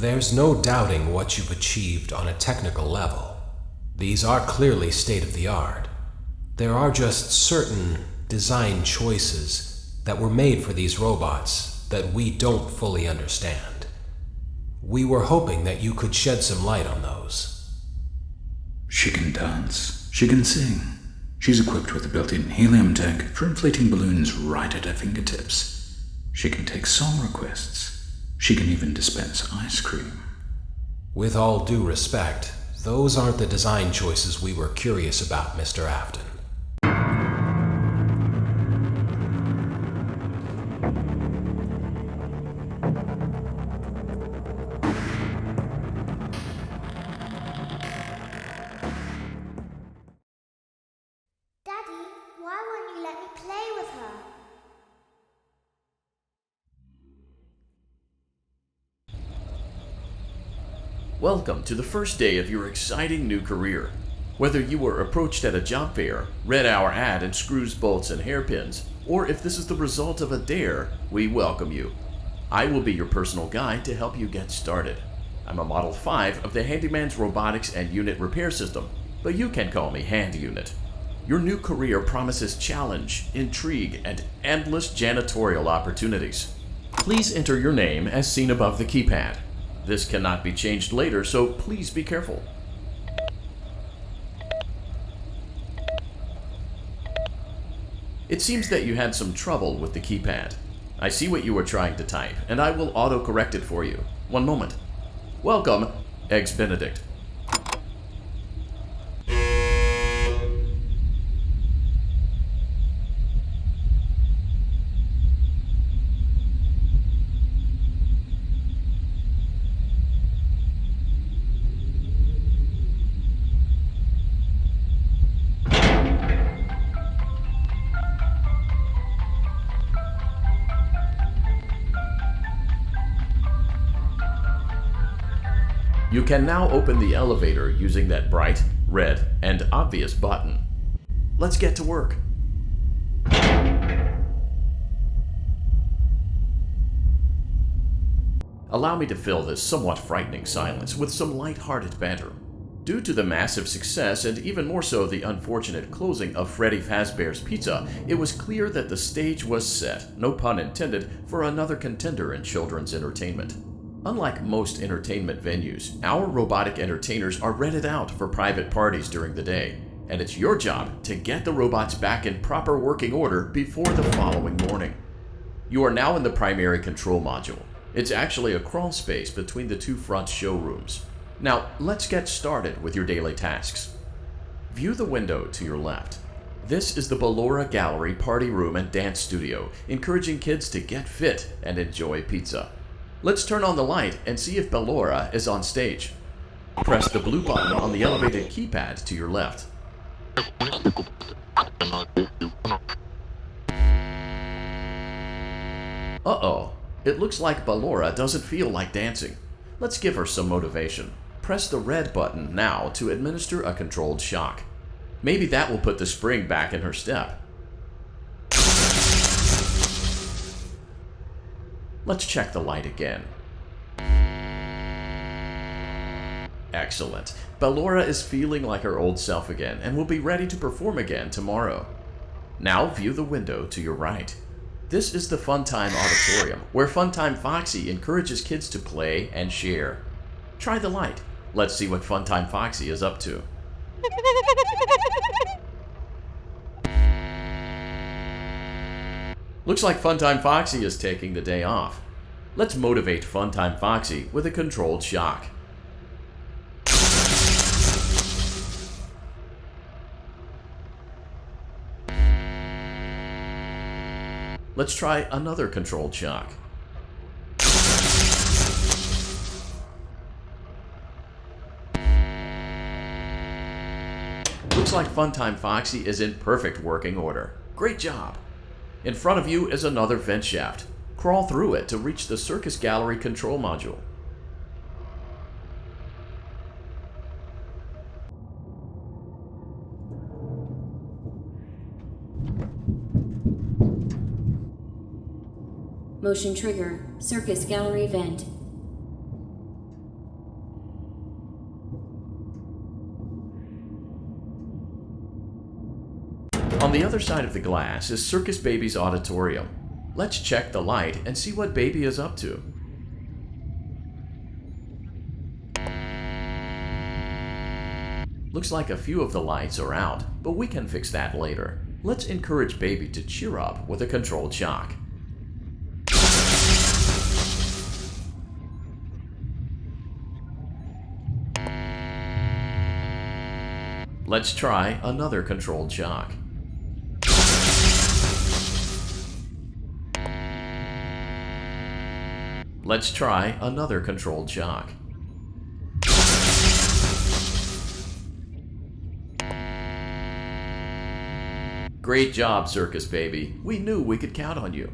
There's no doubting what you've achieved on a technical level. These are clearly state-of-the-art. There are just certain design choices that were made for these robots that we don't fully understand. We were hoping that you could shed some light on those. She can dance. She can sing. She's equipped with a built-in helium tank for inflating balloons right at her fingertips. She can take song requests. She can even dispense ice cream. With all due respect, those aren't the design choices we were curious about, Mr. Afton. Daddy, why won't you let me play with her? Welcome to the first day of your exciting new career. Whether you were approached at a job fair, read our ad in screws, bolts, and hairpins, or if this is the result of a dare, we welcome you. I will be your personal guide to help you get started. I'm a Model 5 of the Handyman's Robotics and Unit Repair System, but you can call me Hand Unit. Your new career promises challenge, intrigue, and endless janitorial opportunities. Please enter your name as seen above the keypad. This cannot be changed later, so please be careful. It seems that you had some trouble with the keypad. I see what you were trying to type, and I will auto-correct it for you. One moment. Welcome, Eggs Benedict. You can now open the elevator using that bright, red, and obvious button. Let's get to work. Allow me to fill this somewhat frightening silence with some light-hearted banter. Due to the massive success, and even more so the unfortunate closing of Freddy Fazbear's Pizza, it was clear that the stage was set, no pun intended, for another contender in children's entertainment. Unlike most entertainment venues, our robotic entertainers are rented out for private parties during the day, and it's your job to get the robots back in proper working order before the following morning. You are now in the primary control module. It's actually a crawl space between the two front showrooms. Now, let's get started with your daily tasks. View the window to your left. This is the Ballora Gallery Party Room and Dance Studio, encouraging kids to get fit and enjoy pizza. Let's turn on the light and see if Ballora is on stage. Press the blue button on the elevated keypad to your left. Uh-oh, it looks like Ballora doesn't feel like dancing. Let's give her some motivation. Press the red button now to administer a controlled shock. Maybe that will put the spring back in her step. Let's check the light again. Excellent. Ballora is feeling like her old self again and will be ready to perform again tomorrow. Now view the window to your right. This is the Funtime Auditorium, where Funtime Foxy encourages kids to play and share. Try the light. Let's see what Funtime Foxy is up to. Looks like Funtime Foxy is taking the day off. Let's motivate Funtime Foxy with a controlled shock. Let's try another controlled shock. Looks like Funtime Foxy is in perfect working order. Great job! In front of you is another vent shaft. Crawl through it to reach the Circus Gallery control module. Motion trigger, Circus Gallery vent. the other side of the glass is Circus Baby's auditorium. Let's check the light and see what Baby is up to. Looks like a few of the lights are out, but we can fix that later. Let's encourage Baby to cheer up with a controlled shock. Let's try another controlled shock. Let's try another controlled shock. Great job, Circus Baby. We knew we could count on you.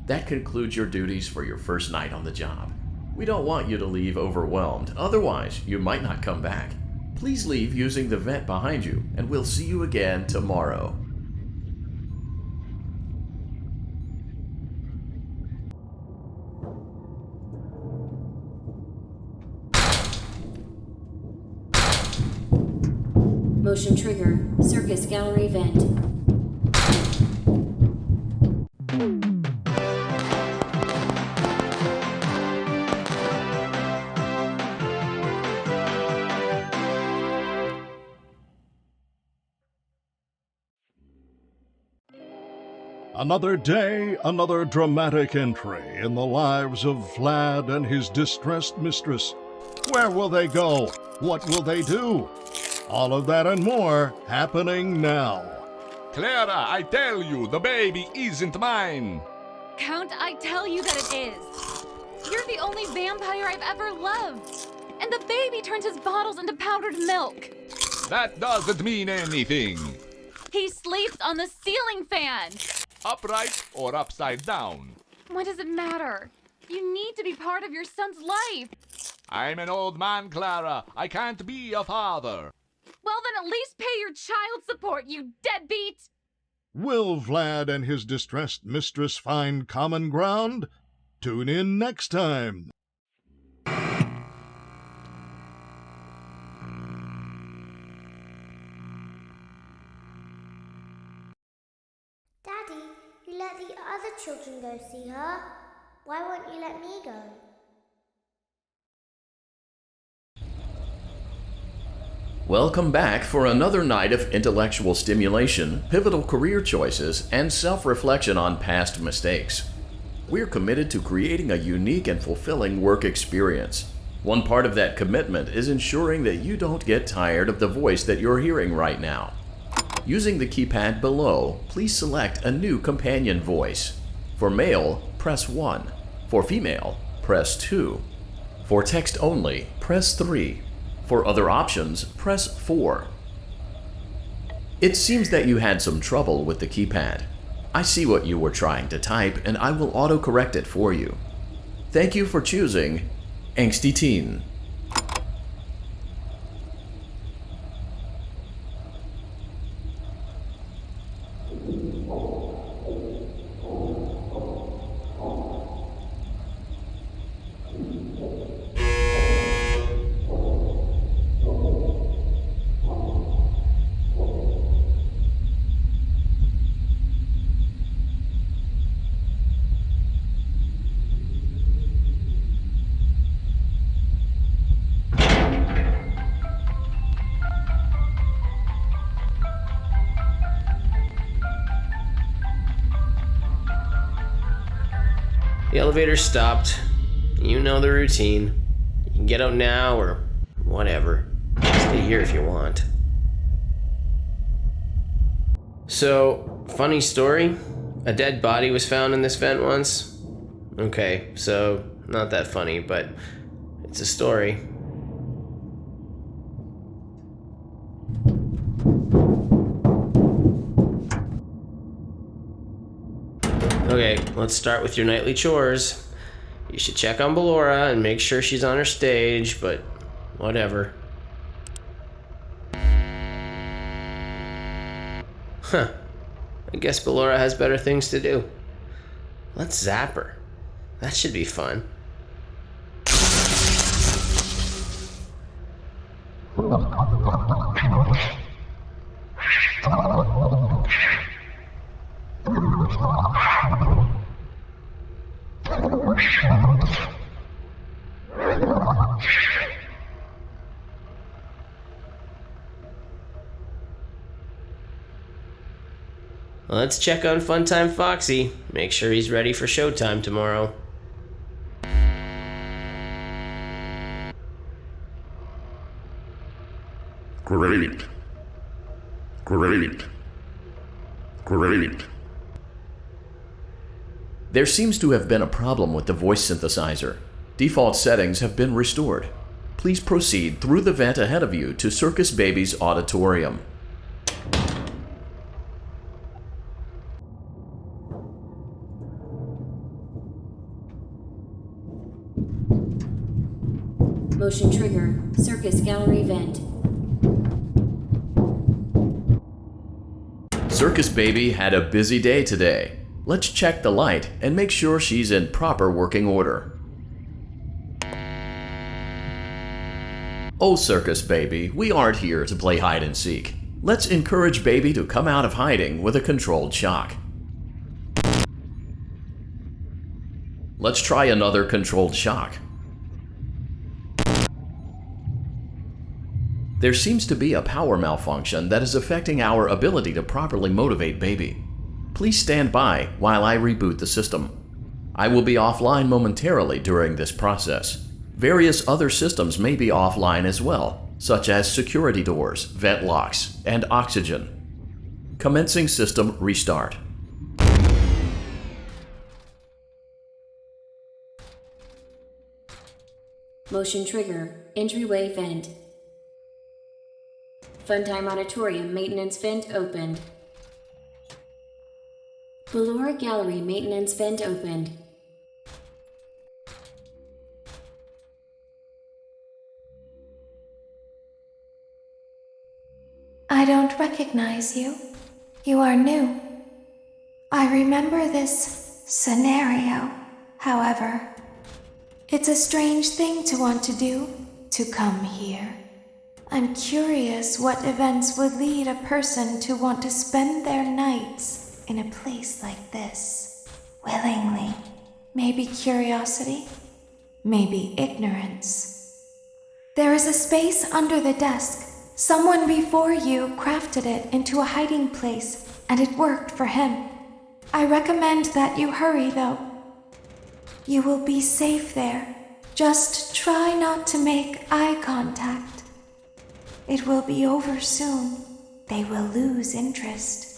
That concludes your duties for your first night on the job. We don't want you to leave overwhelmed, otherwise you might not come back. Please leave using the vent behind you, and we'll see you again tomorrow. Motion trigger. Circus gallery vent. Another day, another dramatic entry in the lives of Vlad and his distressed mistress. Where will they go? What will they do? All of that and more happening now. Clara, I tell you, the baby isn't mine. Count, I tell you that it is. You're the only vampire I've ever loved. And the baby turns his bottles into powdered milk. That doesn't mean anything. He sleeps on the ceiling fan. Upright or upside down. What does it matter? You need to be part of your son's life. I'm an old man, Clara. I can't be a father. Well, then at least pay your child support, you deadbeat! Will Vlad and his distressed mistress find common ground? Tune in next time. Daddy, you let the other children go see her. Why won't you let me go? Welcome back for another night of intellectual stimulation, pivotal career choices, and self-reflection on past mistakes. We're committed to creating a unique and fulfilling work experience. One part of that commitment is ensuring that you don't get tired of the voice that you're hearing right now. Using the keypad below, please select a new companion voice. For male, press 1. For female, press 2. For text only, press 3. For other options, press 4. It seems that you had some trouble with the keypad. I see what you were trying to type, and I will auto-correct it for you. Thank you for choosing Angsty Teen. The elevator stopped. You know the routine. You can get out now or whatever. Stay here if you want. So, funny story. A dead body was found in this vent once. Okay, so not that funny, but it's a story. Okay, let's start with your nightly chores. You should check on Ballora and make sure she's on her stage, but whatever. Huh. I guess Ballora has better things to do. Let's zap her. That should be fun. Let's check on Funtime Foxy. Make sure he's ready for showtime tomorrow. Great. Great. Great. There seems to have been a problem with the voice synthesizer. Default settings have been restored. Please proceed through the vent ahead of you to Circus Baby's auditorium. Motion trigger. Circus gallery vent. Circus Baby had a busy day today. Let's check the light and make sure she's in proper working order. Oh, Circus Baby, we aren't here to play hide and seek. Let's encourage Baby to come out of hiding with a controlled shock. Let's try another controlled shock. There seems to be a power malfunction that is affecting our ability to properly motivate Baby. Please stand by while I reboot the system. I will be offline momentarily during this process. Various other systems may be offline as well, such as security doors, vent locks, and oxygen. Commencing system restart. Motion trigger. Entryway vent. Funtime Auditorium maintenance vent opened. Ballora Gallery maintenance vent opened. I don't recognize you. You are new. I remember this scenario, however. It's a strange thing to want to do, to come here. I'm curious what events would lead a person to want to spend their nights in a place like this. Willingly. Maybe curiosity, maybe ignorance. There is a space under the desk. Someone before you crafted it into a hiding place, and it worked for him. I recommend that you hurry, though. You will be safe there. Just try not to make eye contact. It will be over soon. They will lose interest.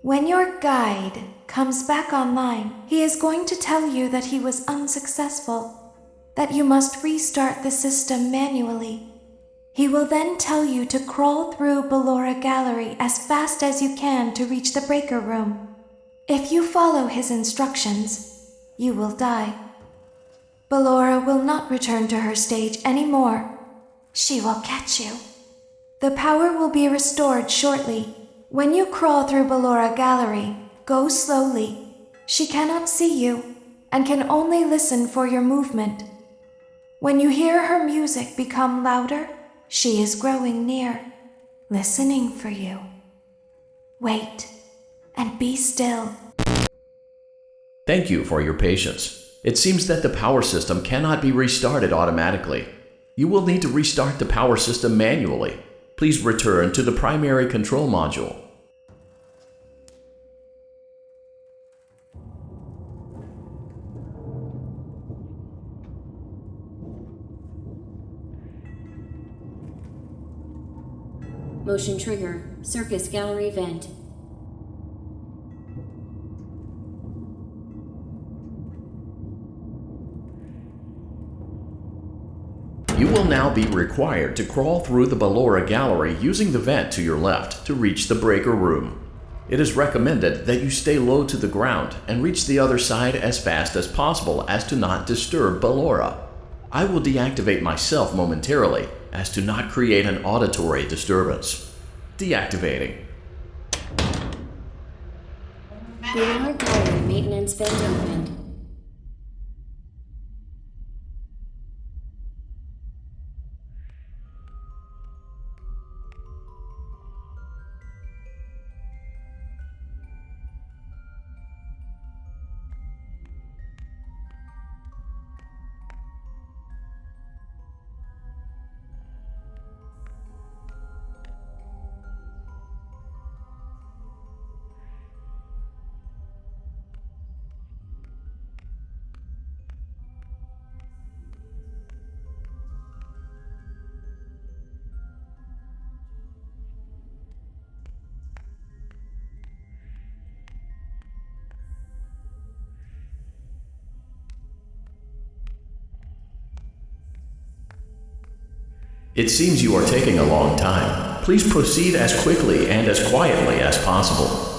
When your guide comes back online, he is going to tell you that he was unsuccessful, that you must restart the system manually. He will then tell you to crawl through Ballora Gallery as fast as you can to reach the breaker room. If you follow his instructions, you will die. Ballora will not return to her stage anymore. She will catch you. The power will be restored shortly. When you crawl through Ballora Gallery, go slowly. She cannot see you and can only listen for your movement. When you hear her music become louder, she is growing near, listening for you. Wait and be still. Thank you for your patience. It seems that the power system cannot be restarted automatically. You will need to restart the power system manually. Please return to the primary control module. Motion trigger, circus gallery vent. You will now be required to crawl through the Ballora Gallery using the vent to your left to reach the breaker room. It is recommended that you stay low to the ground and reach the other side as fast as possible as to not disturb Ballora. I will deactivate myself momentarily as to not create an auditory disturbance. Deactivating. Ballora Gallery maintenance vent opened. It seems you are taking a long time. Please proceed as quickly and as quietly as possible.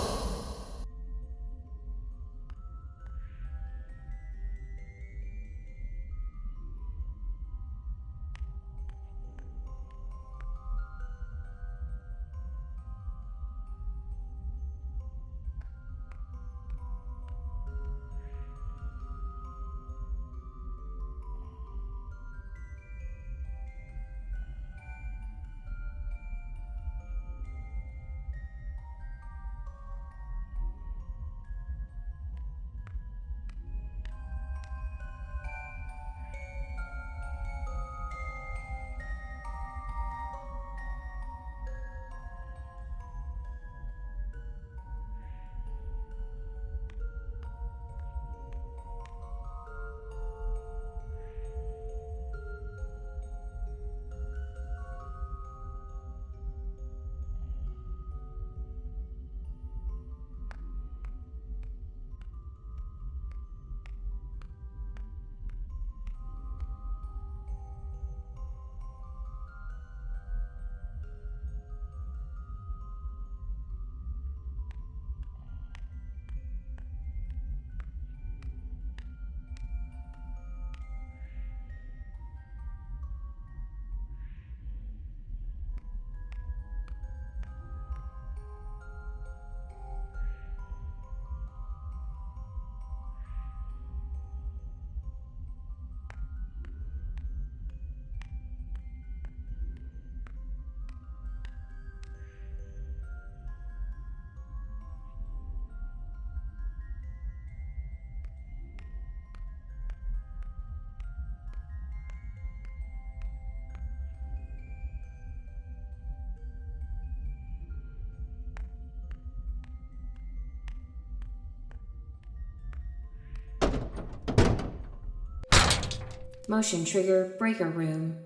Motion trigger, breaker room.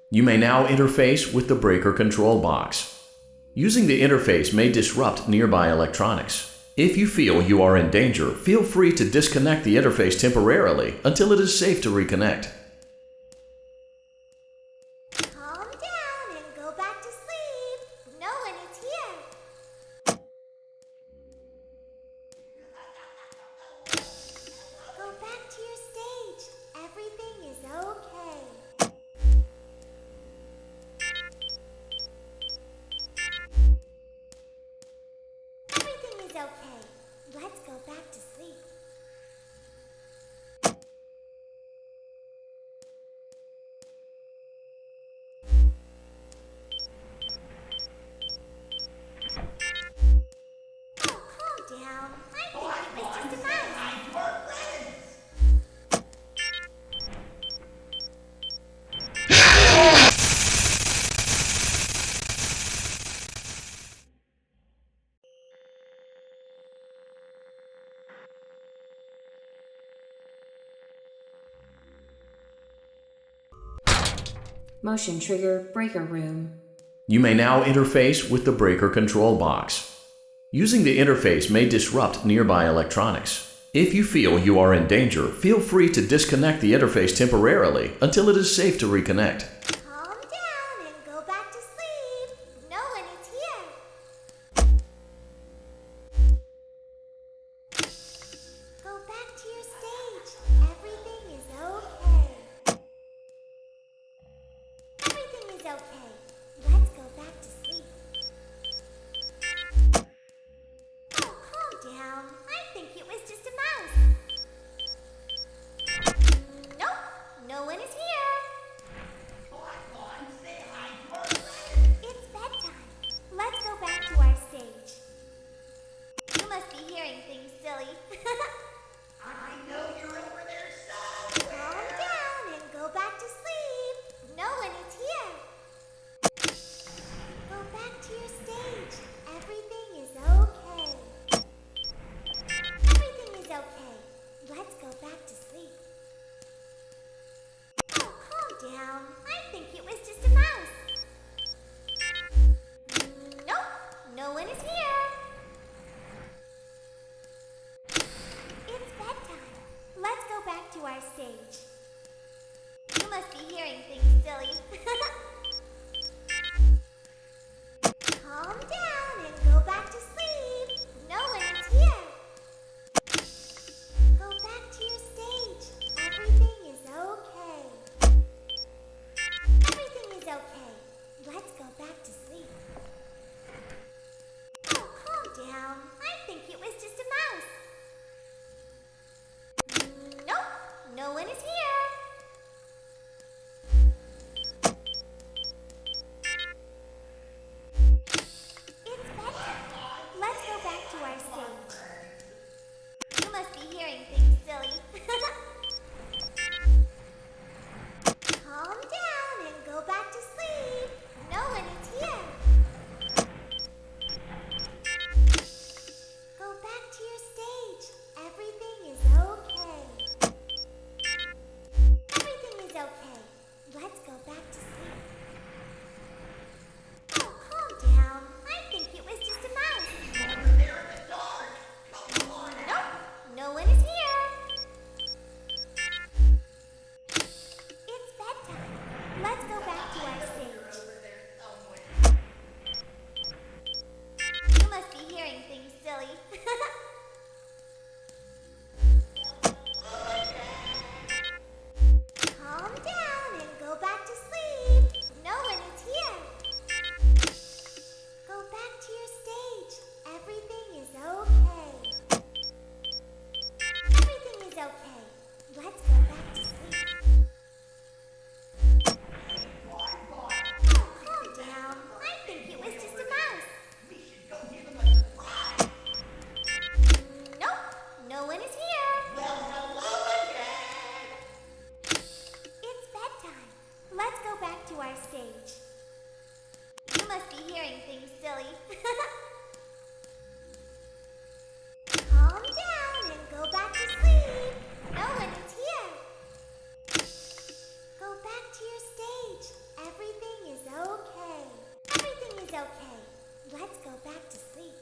You may now interface with the breaker control box. Using the interface may disrupt nearby electronics. If you feel you are in danger, feel free to disconnect the interface temporarily until it is safe to reconnect. Calm down and go back to sleep. No one is here. Go back to your stage. Everything is okay. Everything is okay. Let's go back to sleep. Oh, calm down. I think it was just a mouse. Motion trigger breaker room. You may now interface with the breaker control box. Using the interface may disrupt nearby electronics. If you feel you are in danger, feel free to disconnect the interface temporarily until it is safe to reconnect. Calm down and go back to sleep. No one is here. Go back to your stage. Everything is okay. Everything is okay. Let's go back to sleep. Oh, calm down. I think it was just a mouse. Nope, no one is here. It's bedtime. Let's go back to our stage. You must be hearing things, silly. I know you're over there, son. Calm down and go back to sleep. No one is here. Go back to your stage. Everything is okay. Everything is okay. Let's go back to sleep. Oh, calm down. I think it was just a mouse. Nope, no one is here. It's bedtime. Let's go back to our stage. You must be hearing things, silly. Calm down and go back to sleep. No one is here. Go back to your stage. Everything is okay. Everything is okay. Let's go back to sleep. Oh, calm down. I think it was just a mouse. Nope, no one is here. It's bedtime. Let's go back to our stage. You must be hearing things, silly. Calm down and go back to sleep. No one is here. Go back to your stage. Everything is okay. Everything is okay. Let's go back to sleep. Oh, calm down. I think it was just a mouse. Over there in the dark. Come on. Nope, no one is here. It's bedtime. Let's go back to our stage. You must be hearing things, silly. Calm down and go back to sleep. No one is here. Go back to your stage. Everything is okay. Everything is okay. Let's go back to sleep. Oh, calm down. I think it was just a mouse. We should go give him a surprise. Nope, no one is here. Well, hello again. It's bedtime. Let's go back to our stage. You must be hearing things, silly. Calm down and go back to sleep. No one is here. Go back to your stage. Everything is okay. Everything is okay. Let's go back to sleep.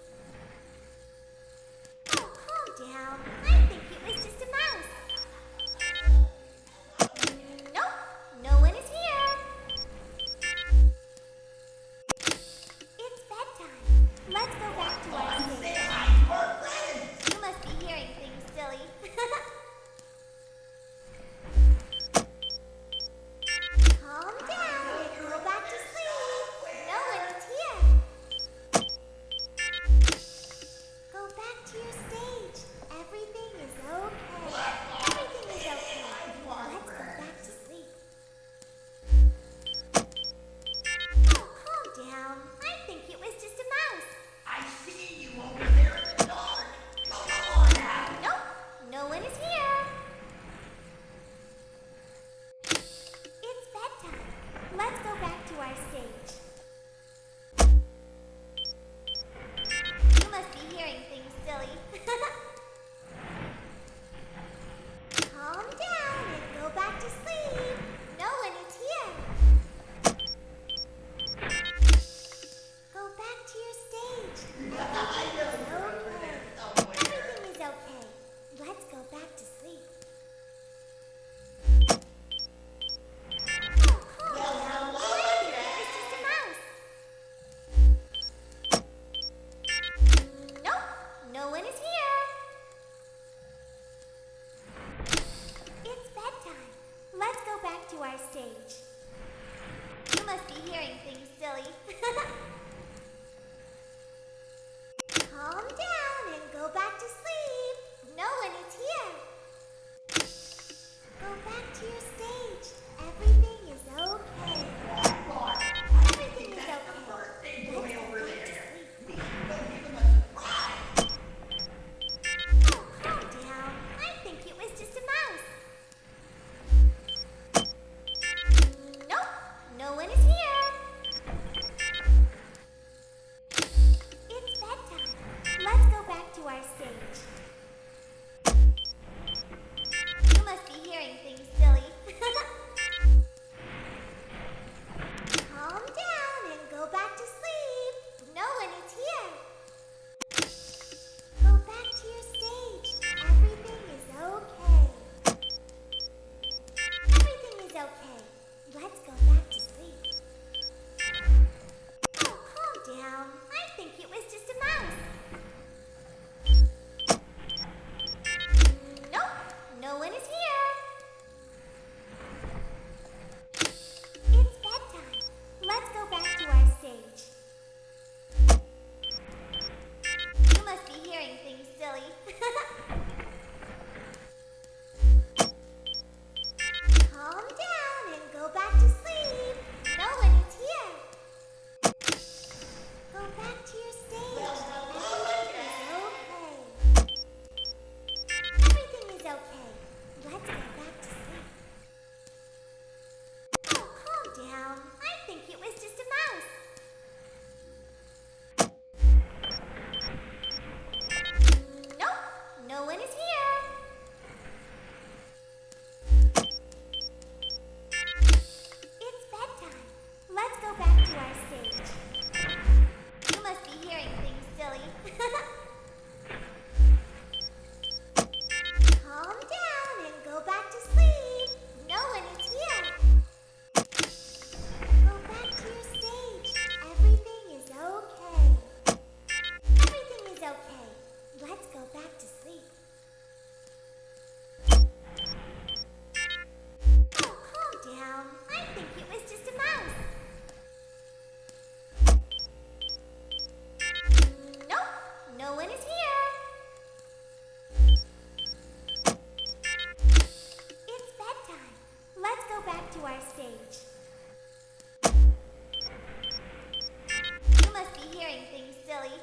silly.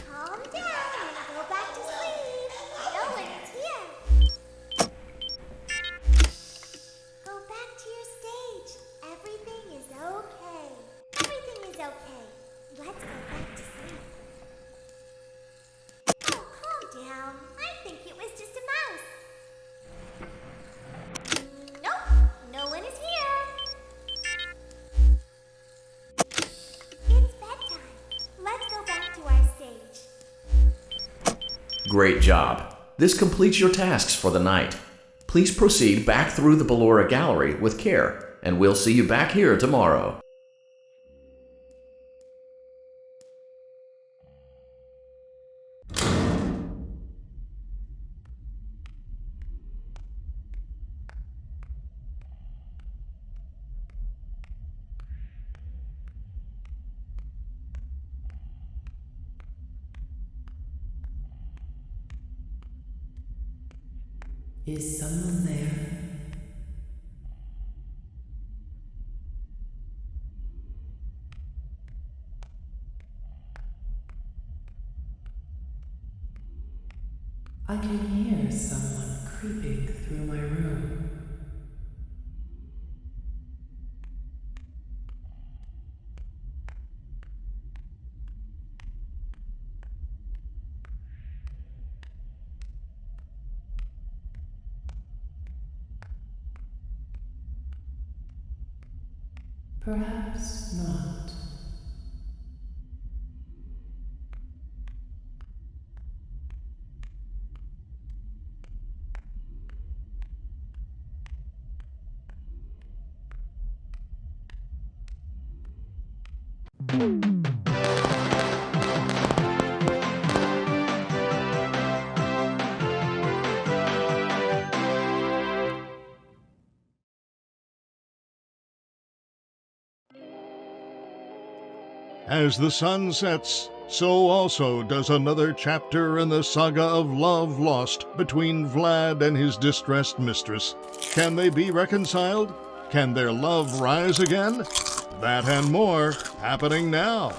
Calm down and go back to sleep. No one is here. Go back to your stage. Everything is okay. Everything is okay. Let's go back to sleep. Oh, calm down. I think it was just a mouse. Nope, no one is here. It's bedtime. Let's go back to our stage. Great job. This completes your tasks for the night. Please proceed back through the Ballora Gallery with care, and we'll see you back here tomorrow. Is someone there? I can hear someone creeping through my room. Perhaps not. As the sun sets, so also does another chapter in the saga of love lost between Vlad and his distressed mistress. Can they be reconciled? Can their love rise again? That and more happening now.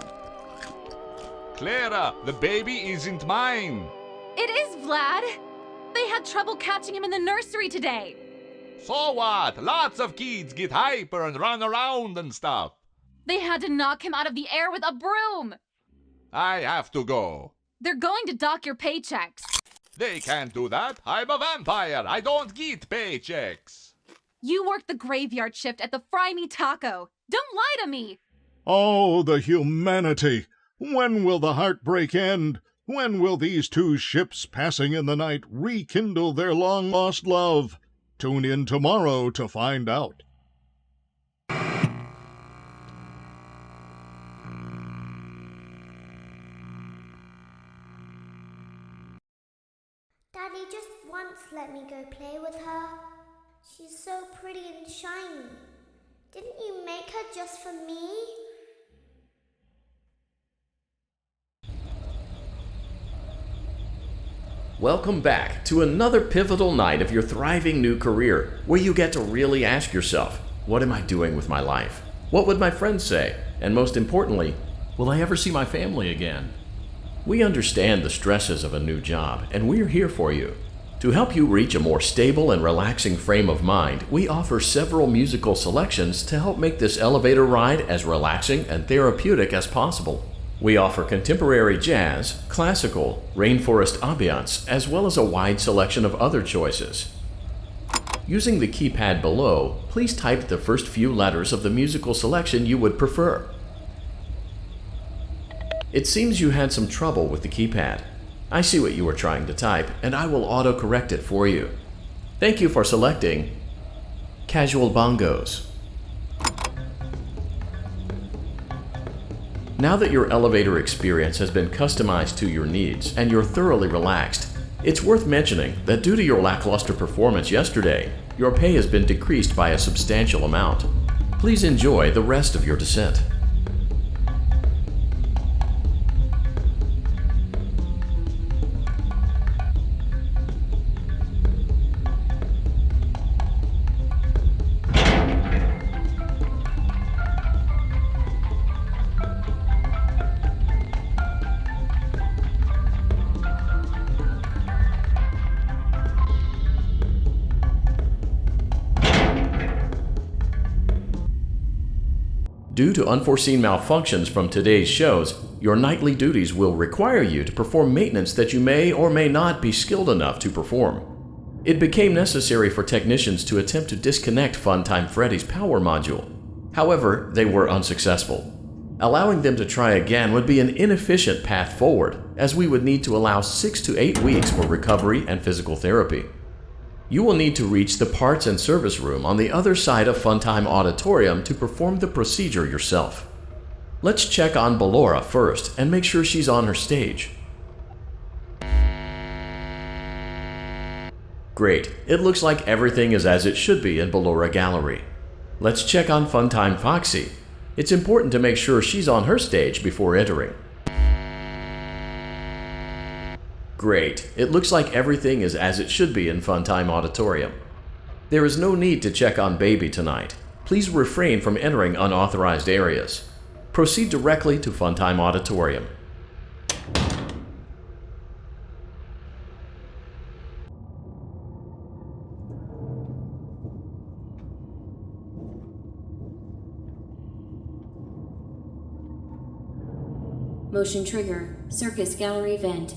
Clara, the baby isn't mine. It is Vlad. They had trouble catching him in the nursery today. So what? Lots of kids get hyper and run around and stuff. They had to knock him out of the air with a broom. I have to go. They're going to dock your paychecks. They can't do that. I'm a vampire. I don't get paychecks. You work the graveyard shift at the Fry Me Taco. Don't lie to me. Oh, the humanity! When will the heartbreak end? When will these two ships passing in the night rekindle their long-lost love? Tune in tomorrow to find out. Daddy just once let me go play with her. She's so pretty and shiny. Didn't you make her just for me? Welcome back to another pivotal night of your thriving new career, where you get to really ask yourself, what am I doing with my life? What would my friends say? And most importantly, will I ever see my family again? We understand the stresses of a new job, and we're here for you. To help you reach a more stable and relaxing frame of mind, we offer several musical selections to help make this elevator ride as relaxing and therapeutic as possible. We offer contemporary jazz, classical, rainforest ambiance, as well as a wide selection of other choices. Using the keypad below, please type the first few letters of the musical selection you would prefer. It seems you had some trouble with the keypad. I see what you were trying to type, and I will auto-correct it for you. Thank you for selecting Casual Bongos. Now that your elevator experience has been customized to your needs and you're thoroughly relaxed, it's worth mentioning that due to your lackluster performance yesterday, your pay has been decreased by a substantial amount. Please enjoy the rest of your descent. Due to unforeseen malfunctions from today's shows, your nightly duties will require you to perform maintenance that you may or may not be skilled enough to perform. It became necessary for technicians to attempt to disconnect Funtime Freddy's power module. However, they were unsuccessful. Allowing them to try again would be an inefficient path forward, as we would need to allow 6 to 8 weeks for recovery and physical therapy. You will need to reach the parts and service room on the other side of Funtime Auditorium to perform the procedure yourself. Let's check on Ballora first and make sure she's on her stage. Great, it looks like everything is as it should be in Ballora Gallery. Let's check on Funtime Foxy. It's important to make sure she's on her stage before entering. Great, it looks like everything is as it should be in Funtime Auditorium. There is no need to check on Baby tonight. Please refrain from entering unauthorized areas. Proceed directly to Funtime Auditorium. Motion trigger. Circus gallery vent.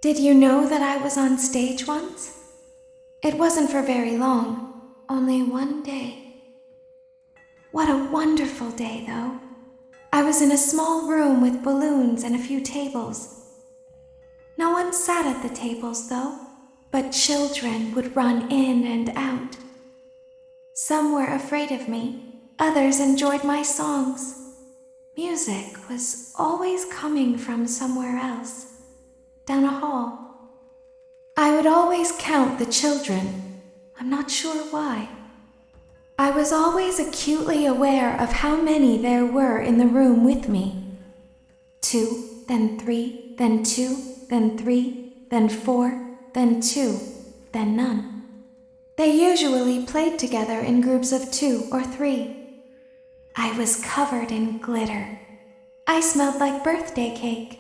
Did you know that I was on stage once? It wasn't for very long, only one day. What a wonderful day, though. I was in a small room with balloons and a few tables. No one sat at the tables, though, but children would run in and out. Some were afraid of me, others enjoyed my songs. Music was always coming from somewhere else. Down a hall. I would always count the children. I'm not sure why. I was always acutely aware of how many there were in the room with me. 2, then 3, then 2, then 3, then 4, then 2, then none. They usually played together in groups of 2 or 3. I was covered in glitter. I smelled like birthday cake.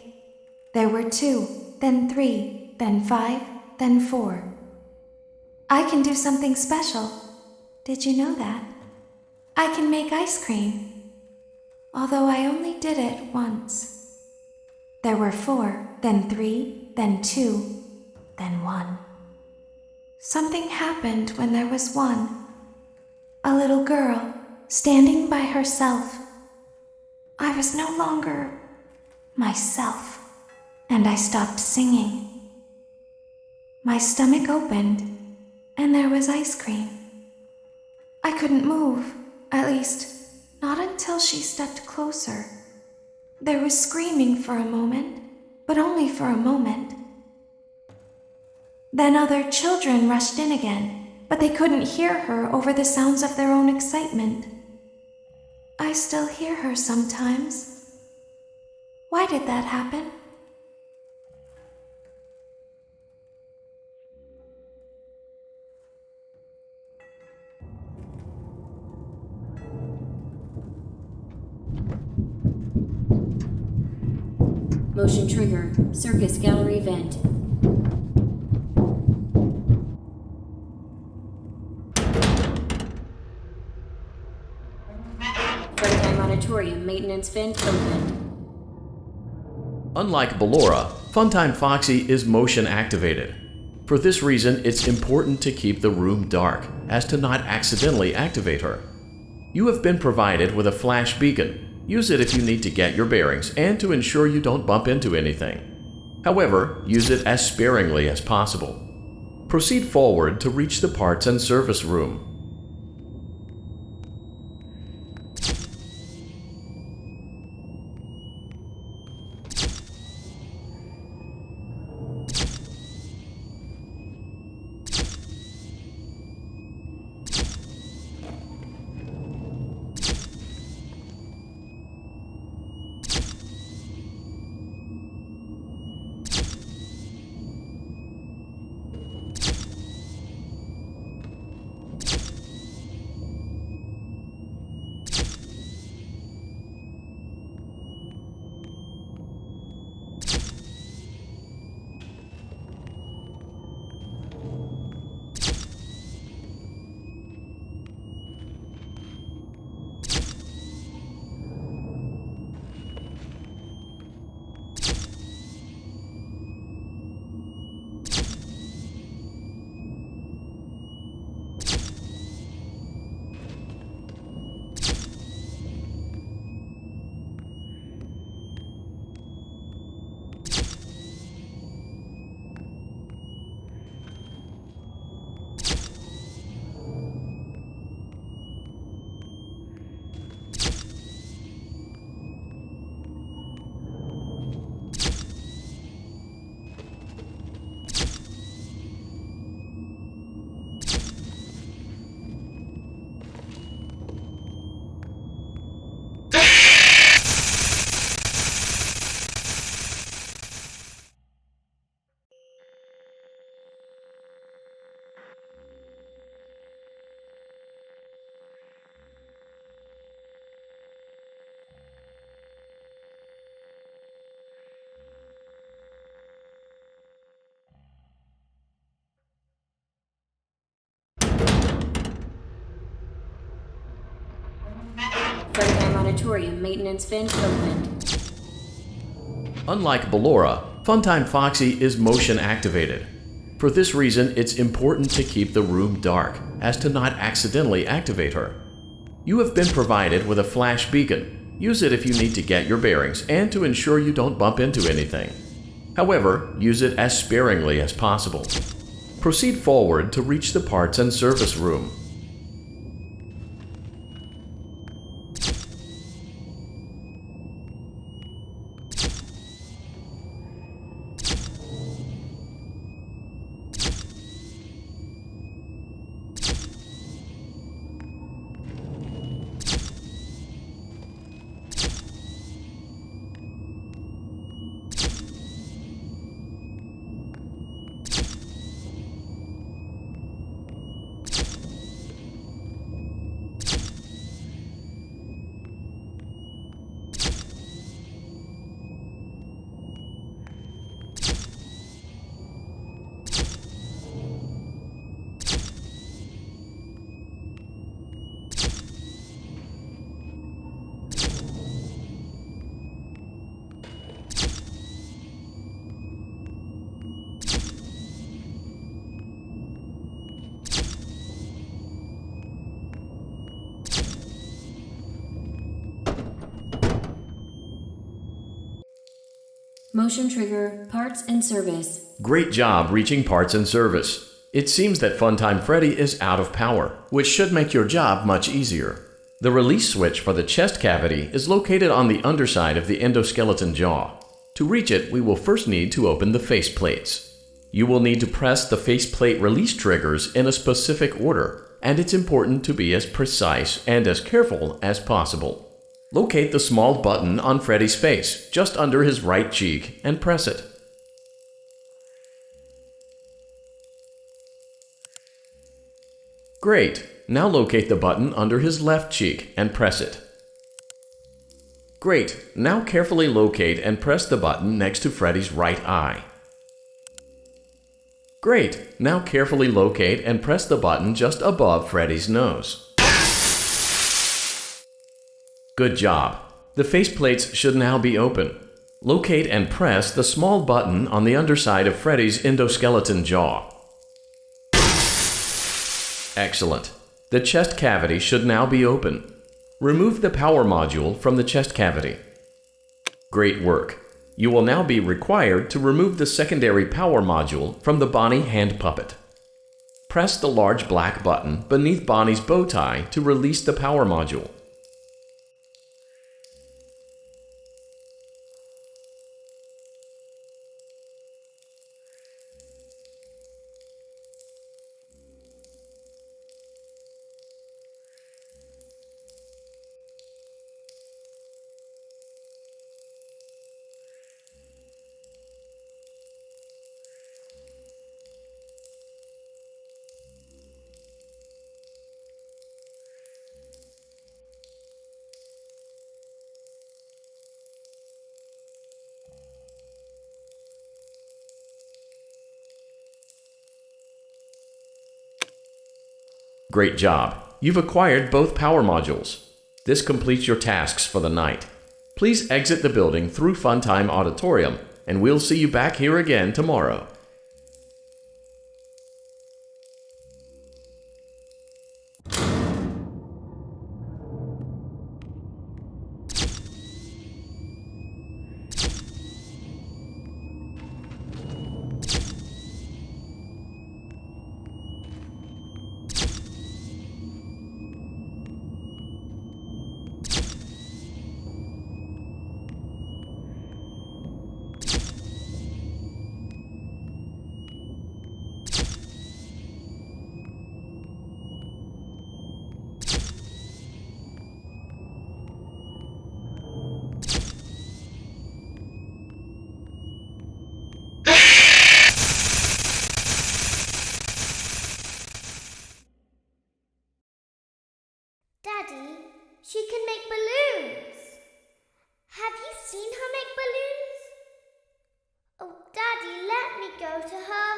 There were 2, then 3, then 5, then 4. I can do something special. Did you know that? I can make ice cream. Although I only did it once. There were 4, then 3, then 2, then 1. Something happened when there was 1. A little girl standing by herself. I was no longer myself. And I stopped singing. My stomach opened, and there was ice cream. I couldn't move, at least, not until she stepped closer. There was screaming for a moment, but only for a moment. Then other children rushed in again, but they couldn't hear her over the sounds of their own excitement. I still hear her sometimes. Why did that happen? Motion trigger. Circus gallery vent. Funtime Auditorium maintenance vent opened. Unlike Ballora, Funtime Foxy is motion activated. For this reason, it's important to keep the room dark, as to not accidentally activate her. You have been provided with a flash beacon. Use it if you need to get your bearings and to ensure you don't bump into anything. However, use it as sparingly as possible. Proceed forward to reach the parts and service room. auditorium maintenance vent opened. Unlike Ballora, Funtime Foxy is motion activated. For this reason, it's important to keep the room dark, as to not accidentally activate her. You have been provided with a flash beacon. Use it if you need to get your bearings and to ensure you don't bump into anything. However, use it as sparingly as possible. Proceed forward to reach the parts and service room. Motion trigger, parts and service. Great job reaching parts and service. It seems that Funtime Freddy is out of power, which should make your job much easier. The release switch for the chest cavity is located on the underside of the endoskeleton jaw. To reach it, we will first need to open the face plates. You will need to press the faceplate release triggers in a specific order, and it's important to be as precise and as careful as possible. Locate the small button on Freddy's face, just under his right cheek, and press it. Great! Now locate the button under his left cheek and press it. Great! Now carefully locate and press the button next to Freddy's right eye. Great! Now carefully locate and press the button just above Freddy's nose. Good job. The faceplates should now be open. Locate and press the small button on the underside of Freddy's endoskeleton jaw. Excellent. The chest cavity should now be open. Remove the power module from the chest cavity. Great work. You will now be required to remove the secondary power module from the Bonnie hand puppet. Press the large black button beneath Bonnie's bow tie to release the power module. Great job. You've acquired both power modules. This completes your tasks for the night. Please exit the building through Funtime Auditorium, and we'll see you back here again tomorrow. Daddy, she can make balloons. Have you seen her make balloons? Oh, Daddy, let me go to her.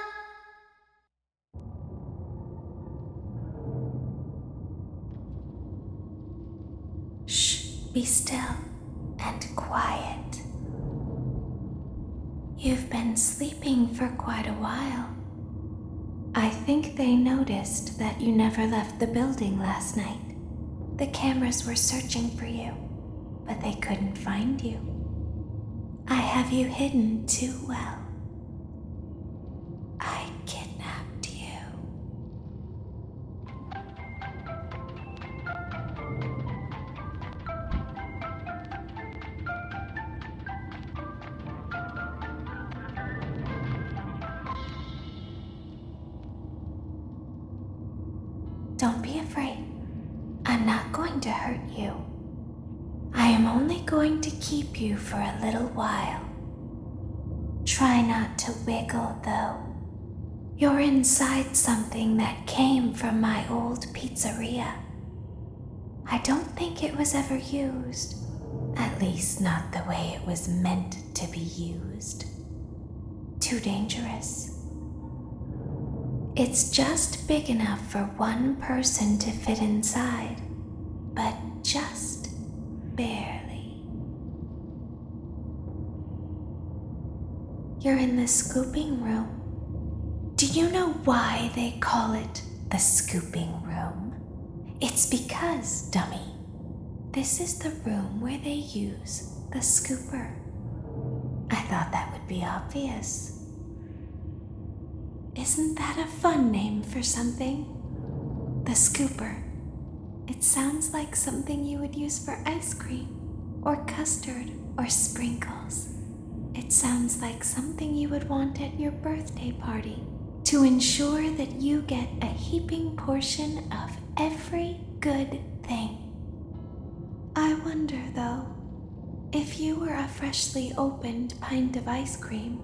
Shh. be still and quiet. You've been sleeping for quite a while. I think they noticed that you never left the building last night. The cameras were searching for you, but they couldn't find you. I have you hidden too well. I kidnapped you. Don't be afraid. I'm not going to hurt you. I am only going to keep you for a little while. Try not to wiggle, though. You're inside something that came from my old pizzeria. I don't think it was ever used. At least not the way it was meant to be used. Too dangerous. It's just big enough for one person to fit inside, but just barely. You're in the scooping room. Do you know why they call it the scooping room? It's because, dummy, this is the room where they use the scooper. I thought that would be obvious. Isn't that a fun name for something? The scooper. It sounds like something you would use for ice cream, or custard, or sprinkles. It sounds like something you would want at your birthday party to ensure that you get a heaping portion of every good thing. I wonder, though, if you were a freshly opened pint of ice cream,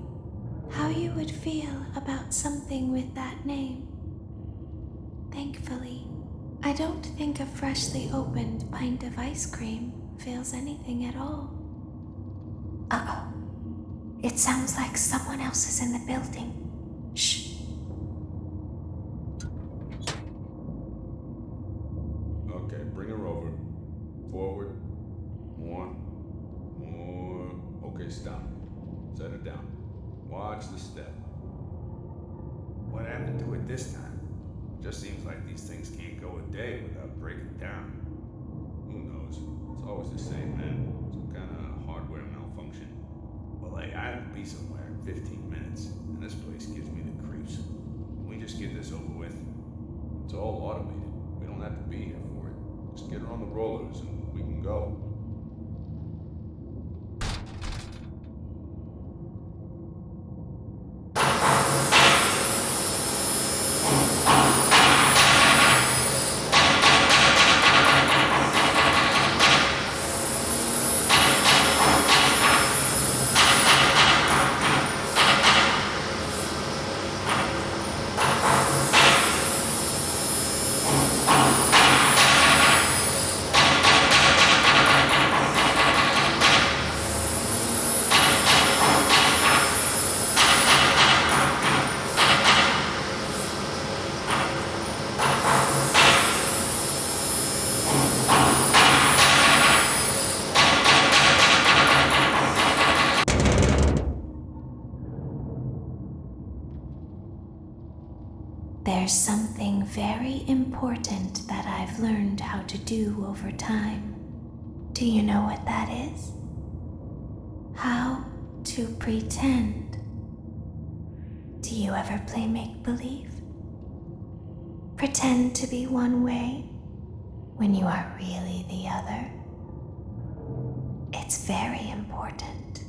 how you would feel about something with that name. Thankfully, I don't think a freshly opened pint of ice cream feels anything at all. Uh-oh. It sounds like someone else is in the building. Shh. Okay, bring her over. Forward. More. Okay, stop. Set her down. Watch the step. What happened to it this time? Just seems like these things can't go a day without breaking down. Who knows? It's always the same, man. Some kind of hardware malfunction. Well, hey, I have to be somewhere in 15 minutes, and this place gives me the creeps. Can we just get this over with? It's all automated. We don't have to be here for it. Just get her on the rollers and we can go. There's something very important that I've learned how to do over time. Do you know what that is? How to pretend. Do you ever play make-believe? Pretend to be one way when you are really the other. It's very important.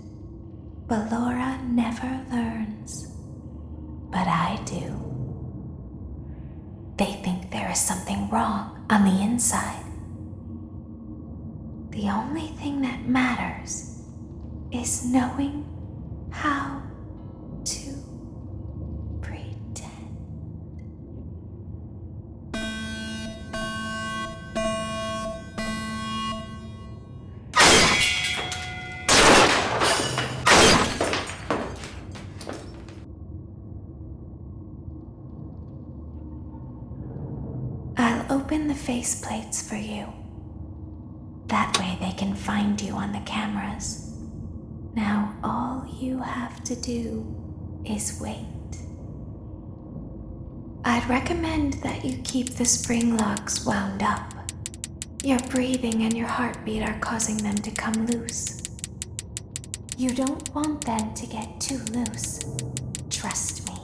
But Laura never learns. But I do. They think there is something wrong on the inside. The only thing that matters is knowing how to pretend. I'll open the faceplates for you. That way they can find you on the cameras. Now all you have to do is wait. I'd recommend that you keep the spring locks wound up. Your breathing and your heartbeat are causing them to come loose. You don't want them to get too loose. Trust me.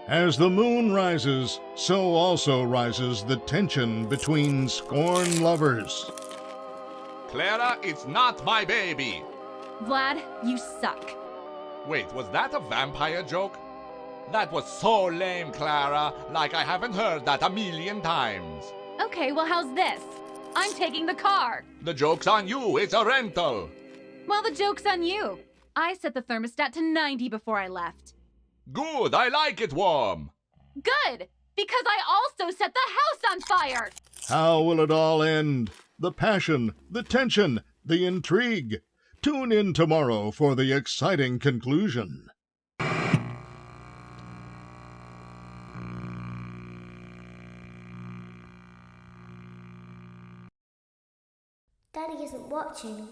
As the moon rises, so also rises the tension between scorned lovers. Clara, it's not my baby. Vlad, you suck. Wait, was that a vampire joke? That was so lame, Clara. Like I haven't heard that a million times. Okay, well, how's this? I'm taking the car. The joke's on you. It's a rental. Well, the joke's on you. I set the thermostat to 90 before I left. Good, I like it warm. Good, because I also set the house on fire. How will it all end? The passion, the tension, the intrigue. Tune in tomorrow for the exciting conclusion. Daddy isn't watching.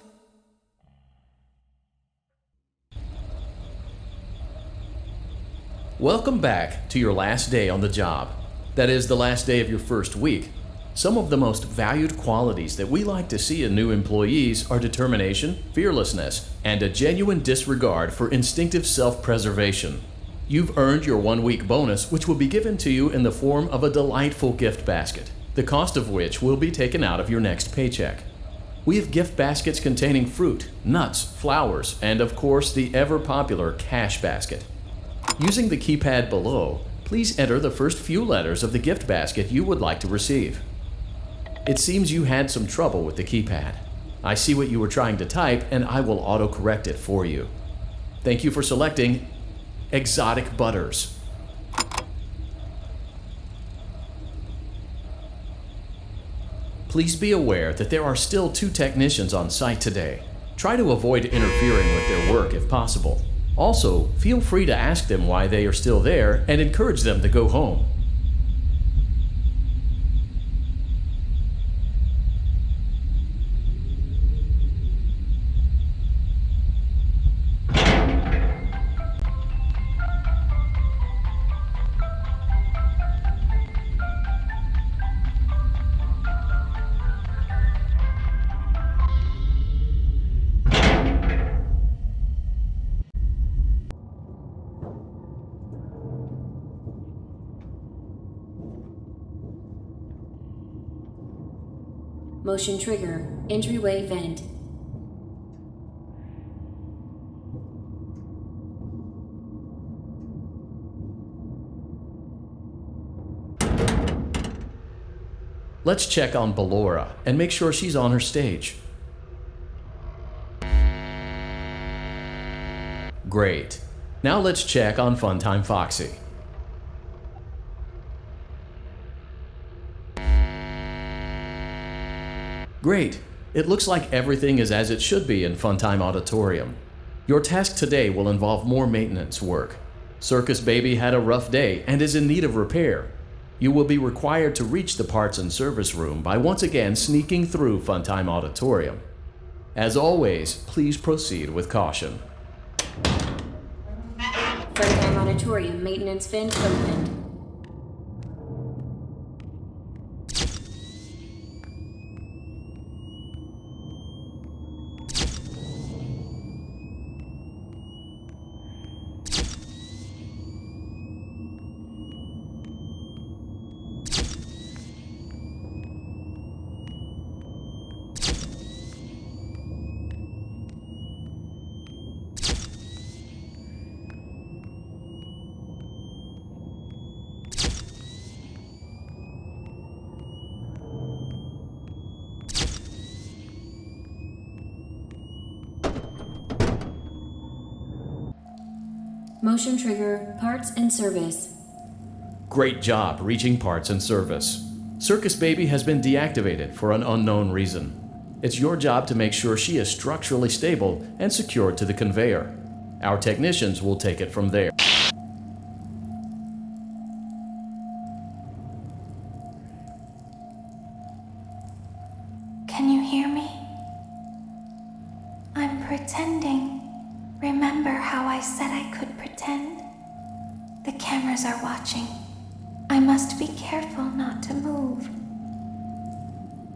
Welcome back to your last day on the job. That is, the last day of your first week. Some of the most valued qualities that we like to see in new employees are determination, fearlessness, and a genuine disregard for instinctive self-preservation. You've earned your 1-week bonus, which will be given to you in the form of a delightful gift basket, the cost of which will be taken out of your next paycheck. We have gift baskets containing fruit, nuts, flowers, and of course the ever-popular cash basket. Using the keypad below, Please enter the first few letters of the gift basket you would like to receive. It seems you had some trouble with the keypad. I see what you were trying to type, and I will auto-correct it for you. Thank you for selecting Exotic Butters. Please be aware that there are still 2 technicians on site today. Try to avoid interfering with their work if possible. Also, feel free to ask them why they are still there and encourage them to go home. Motion trigger. Entryway vent. Let's check on Ballora and make sure she's on her stage. Great. Now let's check on Funtime Foxy. Great. It looks like everything is as it should be in Funtime Auditorium. Your task today will involve more maintenance work. Circus Baby had a rough day and is in need of repair. You will be required to reach the parts and service room by once again sneaking through Funtime Auditorium. As always, please proceed with caution. Funtime Auditorium maintenance vent opened. Motion trigger, parts and service. Great job reaching parts and service. Circus Baby has been deactivated for an unknown reason. It's your job to make sure she is structurally stable and secured to the conveyor. Our technicians will take it from there. Can you hear me? I'm pretending. Remember how I said I could pretend? The cameras are watching. I must be careful not to move.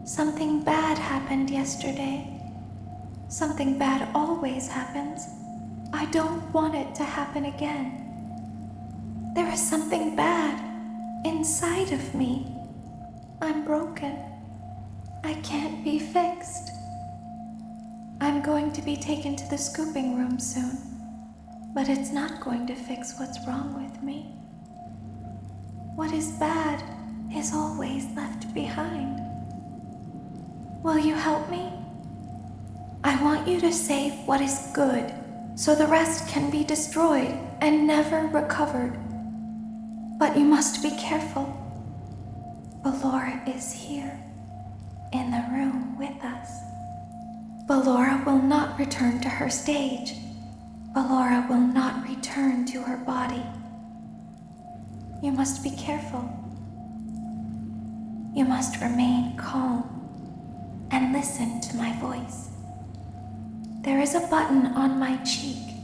Something bad happened yesterday. Something bad always happens. I don't want it to happen again. There is something bad inside of me. I'm broken. I can't be fixed. I'm going to be taken to the scooping room soon, but it's not going to fix what's wrong with me. What is bad is always left behind. Will you help me? I want you to save what is good, so the rest can be destroyed and never recovered. But you must be careful. Ballora is here, in the room with us. Ballora will not return to her stage. Ballora will not return to her body. You must be careful. You must remain calm and listen to my voice. There is a button on my cheek.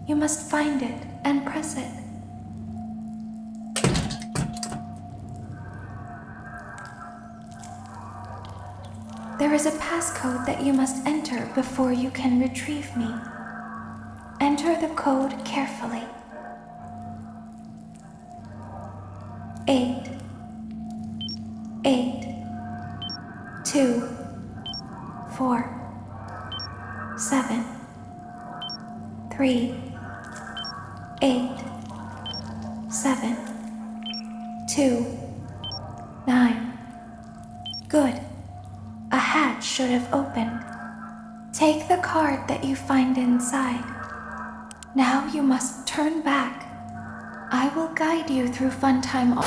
You must find it and press it. There is a passcode that you must enter before you can retrieve me. Enter the code carefully. 8 8 2 4 7 3 8 7 2, 9. Good. A hatch should have opened. Take the card that you find inside. Now you must turn back. I will guide you through Funtime.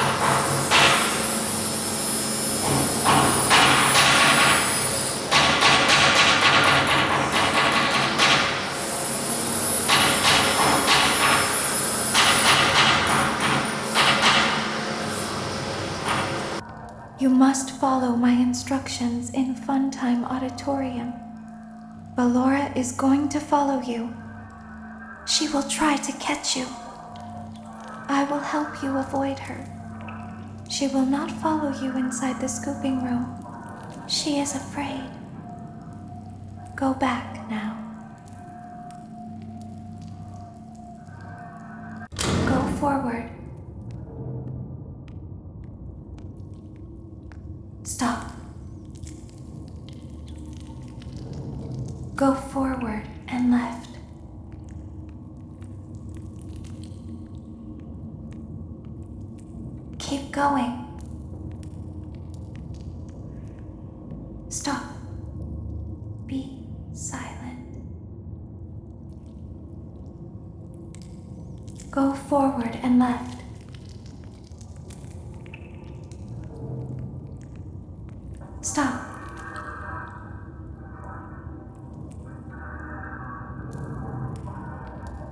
You must follow my instructions in Funtime Auditorium. Ballora is going to follow you. She will try to catch you. I will help you avoid her. She will not follow you inside the scooping room. She is afraid. Go back now. Go forward. Stop. Go forward and left. Keep going. Stop. Be silent. Go forward and left. Stop.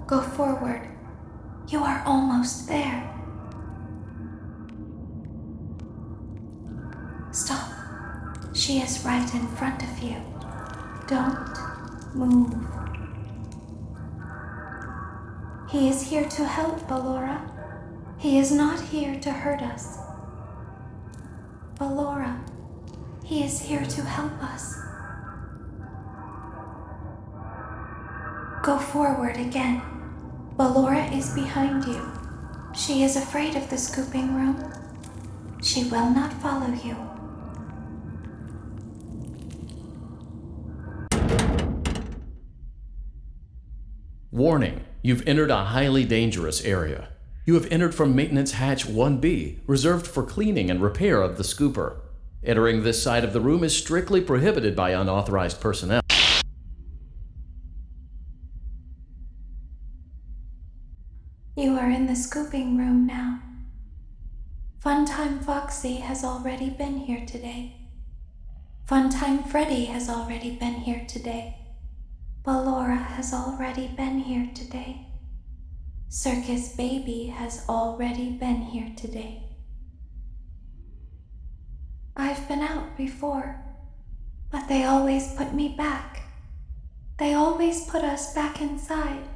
Go forward. You are almost there. Stop. She is right in front of you. Don't move. He is here to help, Ballora. He is not here to hurt us. Ballora, he is here to help us. Go forward again. Ballora is behind you. She is afraid of the scooping room. She will not follow you. Warning, you've entered a highly dangerous area. You have entered from Maintenance Hatch 1B, reserved for cleaning and repair of the scooper. Entering this side of the room is strictly prohibited by unauthorized personnel. You are in the scooping room now. Funtime Foxy has already been here today. Funtime Freddy has already been here today. Ballora has already been here today. Circus Baby has already been here today. I've been out before, but they always put me back. They always put us back inside.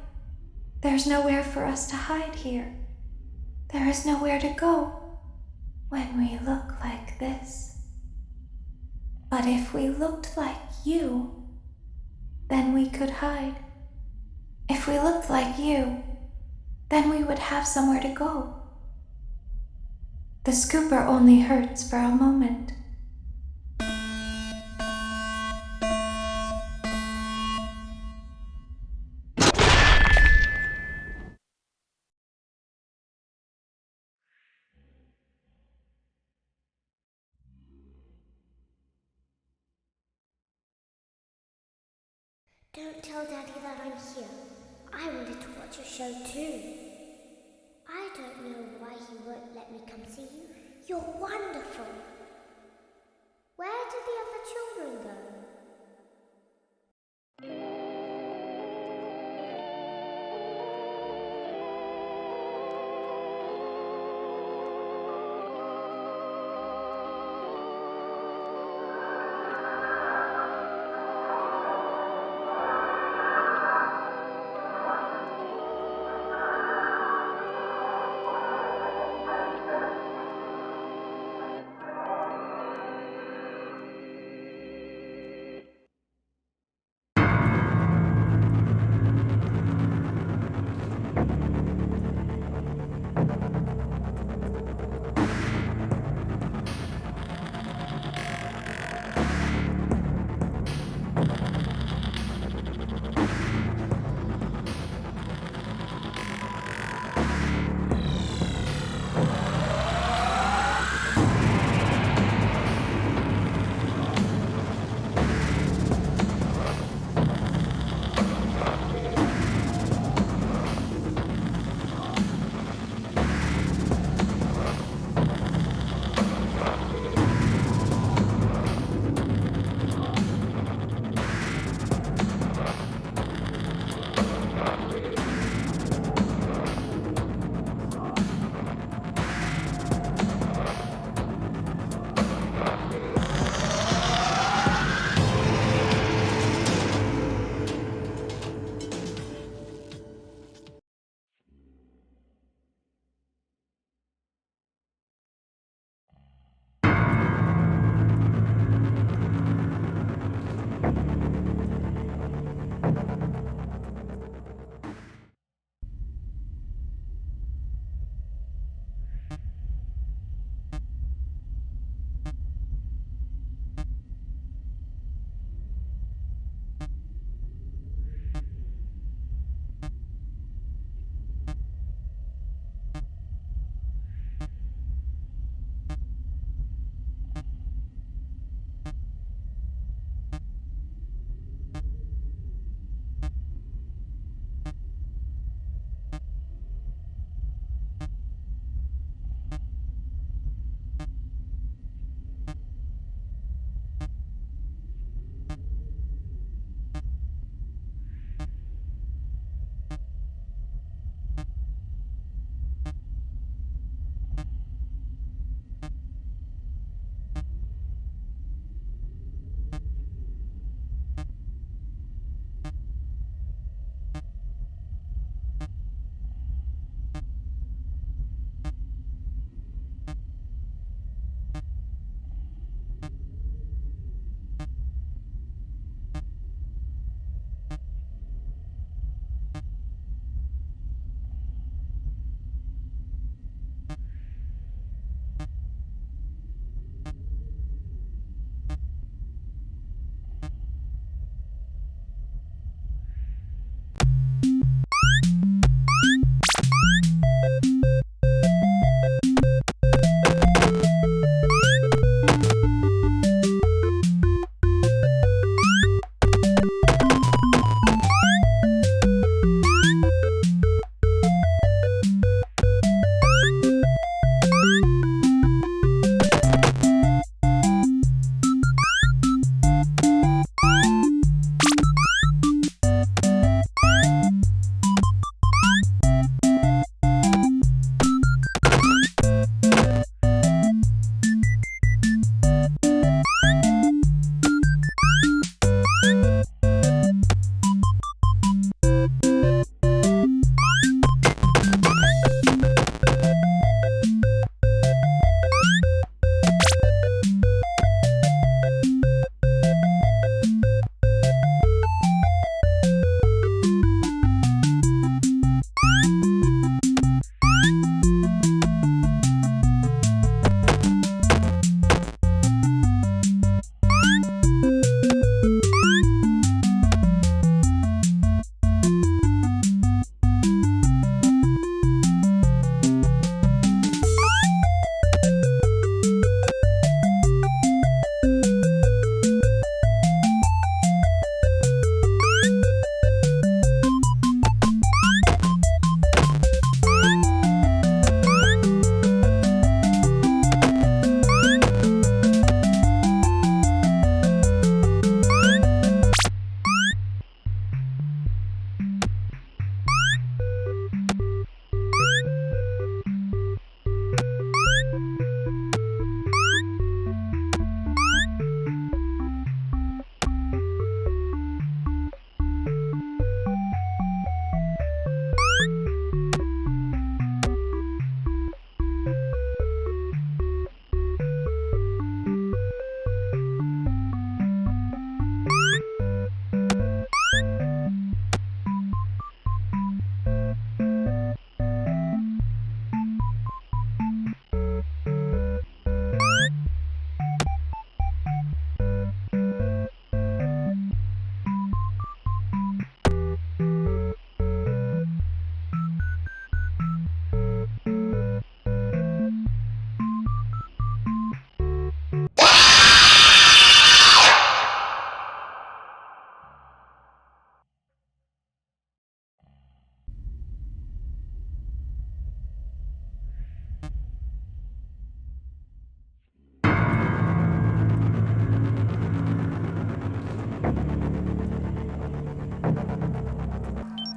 There's nowhere for us to hide here. There is nowhere to go when we look like this. But if we looked like you, then we could hide. If we looked like you, then we would have somewhere to go. The scooper only hurts for a moment. Don't tell Daddy that I'm here. I wanted to watch your show too. I don't know why he won't let me come see you. You're wonderful. Where did the other children go?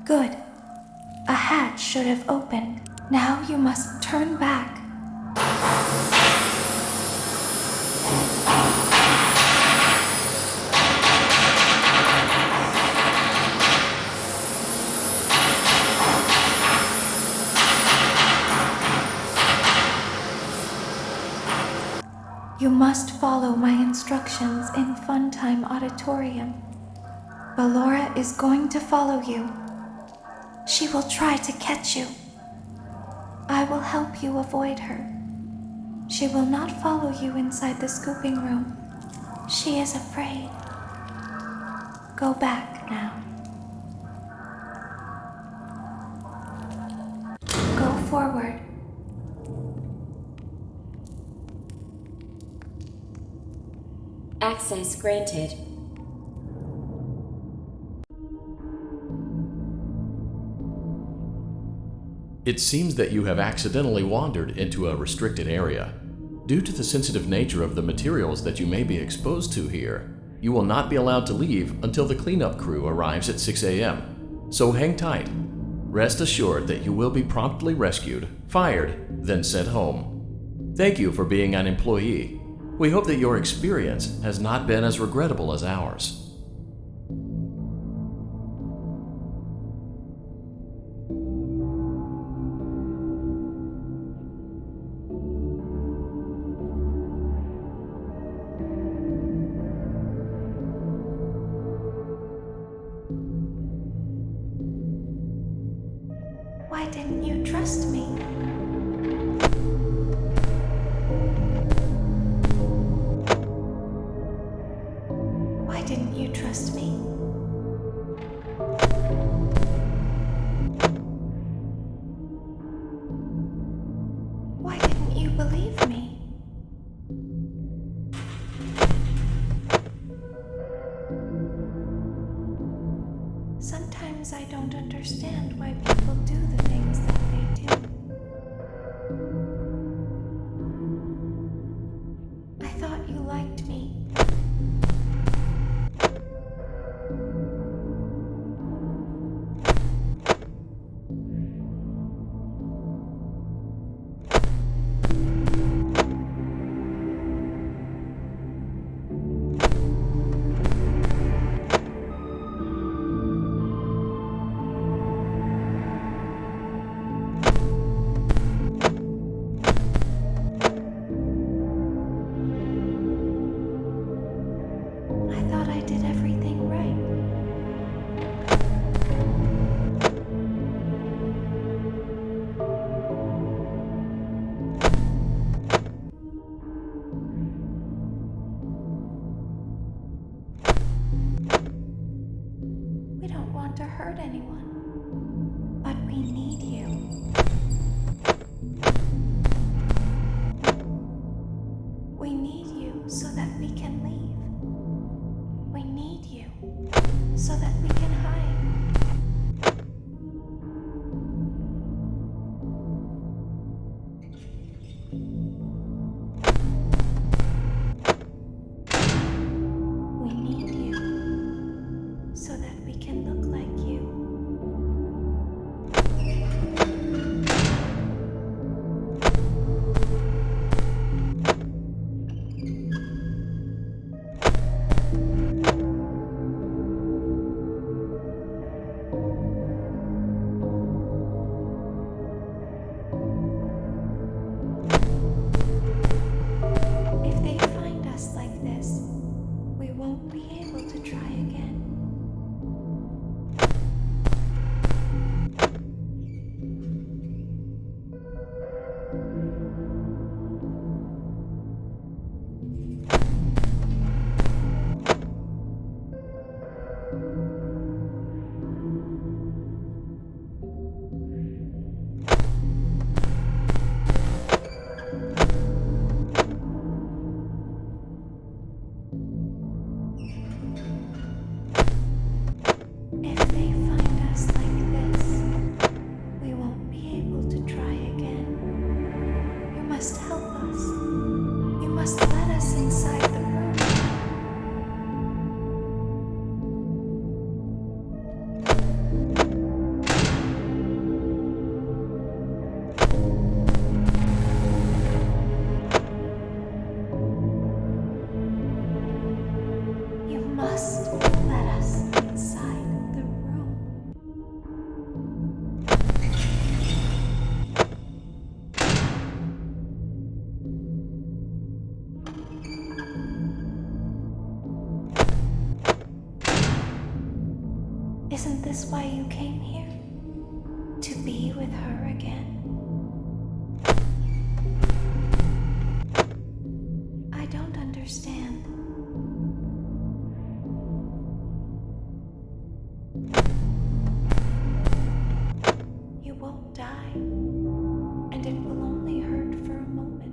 Good. A hatch should have opened. Now you must turn back. You must follow my instructions in Funtime Auditorium. Ballora is going to follow you. She will try to catch you. I will help you avoid her. She will not follow you inside the scooping room. She is afraid. Go back now. Go forward. Access granted. It seems that you have accidentally wandered into a restricted area. Due to the sensitive nature of the materials that you may be exposed to here, you will not be allowed to leave until the cleanup crew arrives at 6 a.m. So hang tight. Rest assured that you will be promptly rescued, fired, then sent home. Thank you for being an employee. We hope that your experience has not been as regrettable as ours. Why didn't you trust me? Why didn't you trust me? Why didn't you believe me? Sometimes I don't understand why people do the things that they do. I thought you liked me. I thought I did everything right. We don't want to hurt anyone, but we need you. We need you so that we can leave. We need you so that we can hide. We need you so that we can look like you. must let us inside the room. Isn't this why you came here? To be with her again? I don't understand. You won't die, and it will only hurt for a moment.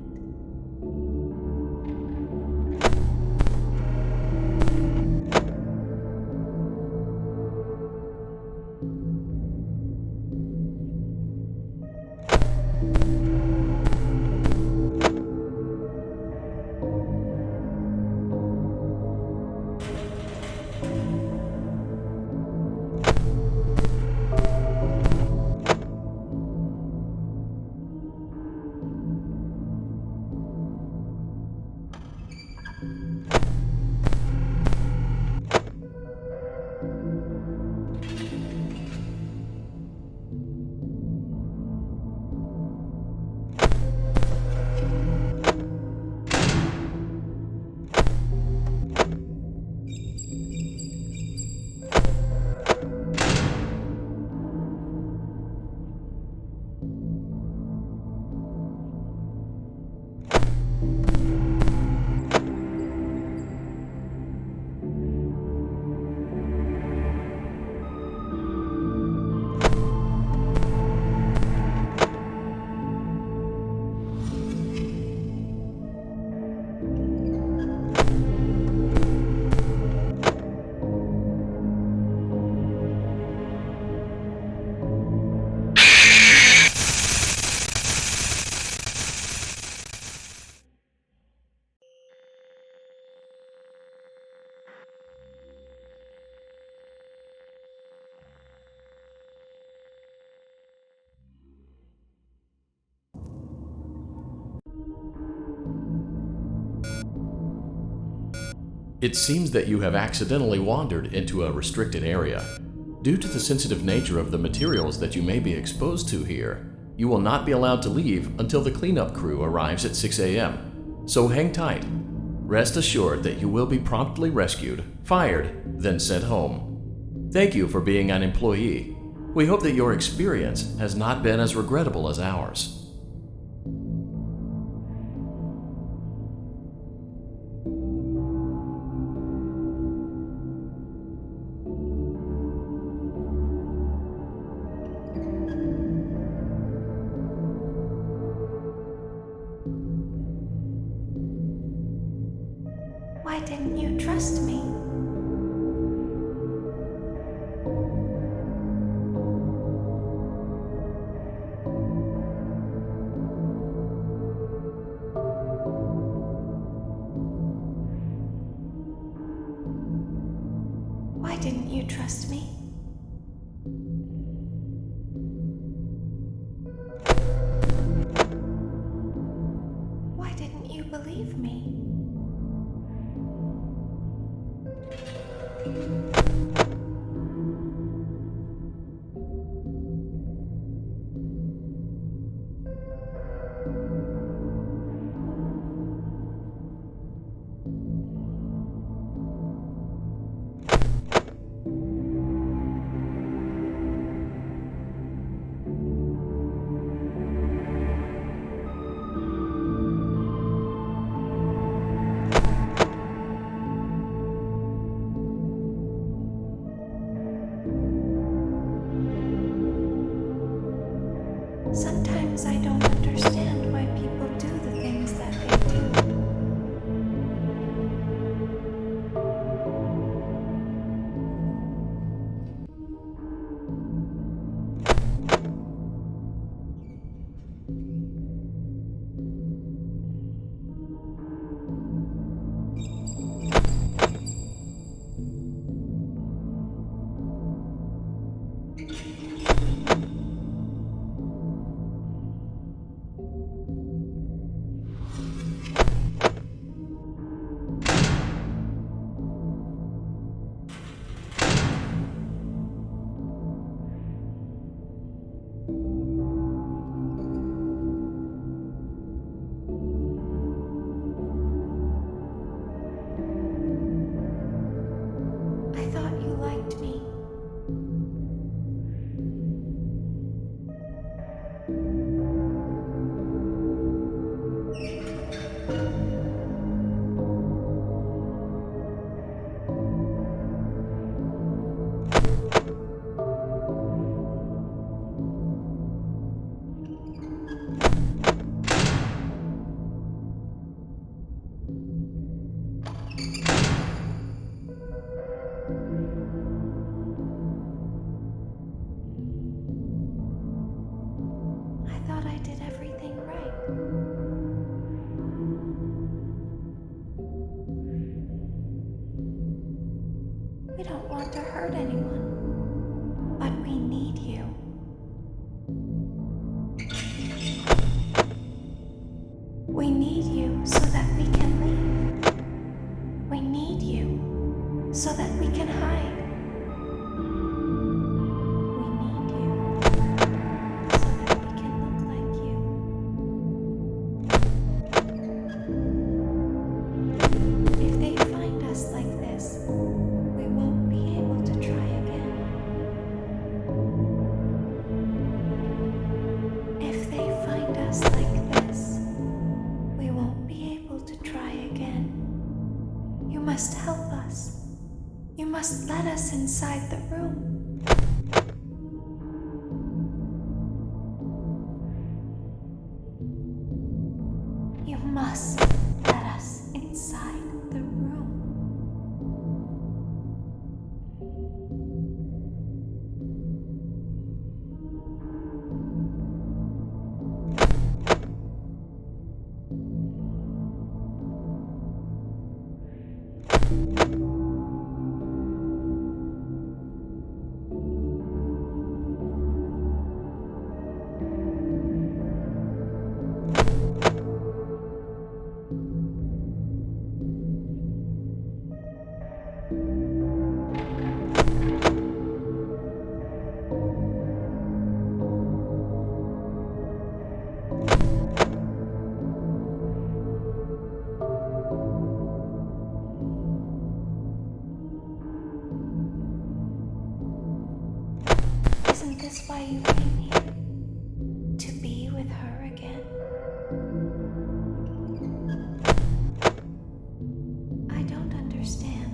It seems that you have accidentally wandered into a restricted area. Due to the sensitive nature of the materials that you may be exposed to here, you will not be allowed to leave until the cleanup crew arrives at 6 a.m. So hang tight. Rest assured that you will be promptly rescued, fired, then sent home. Thank you for being an employee. We hope that your experience has not been as regrettable as ours. Why didn't you trust me? Why didn't you trust me? Why didn't you believe me? I thought I did everything right. We don't want to hurt anyone, but we need you. We need you so that we can leave. We need you so that we can hide. We need you so that we can look like you. If they find us like this, we won't be able to try again. If they find us like this, we won't be able to try again. You must help us. You must let us inside the room. You must let us inside the room. Isn't this why you came here? To be with her again? I don't understand.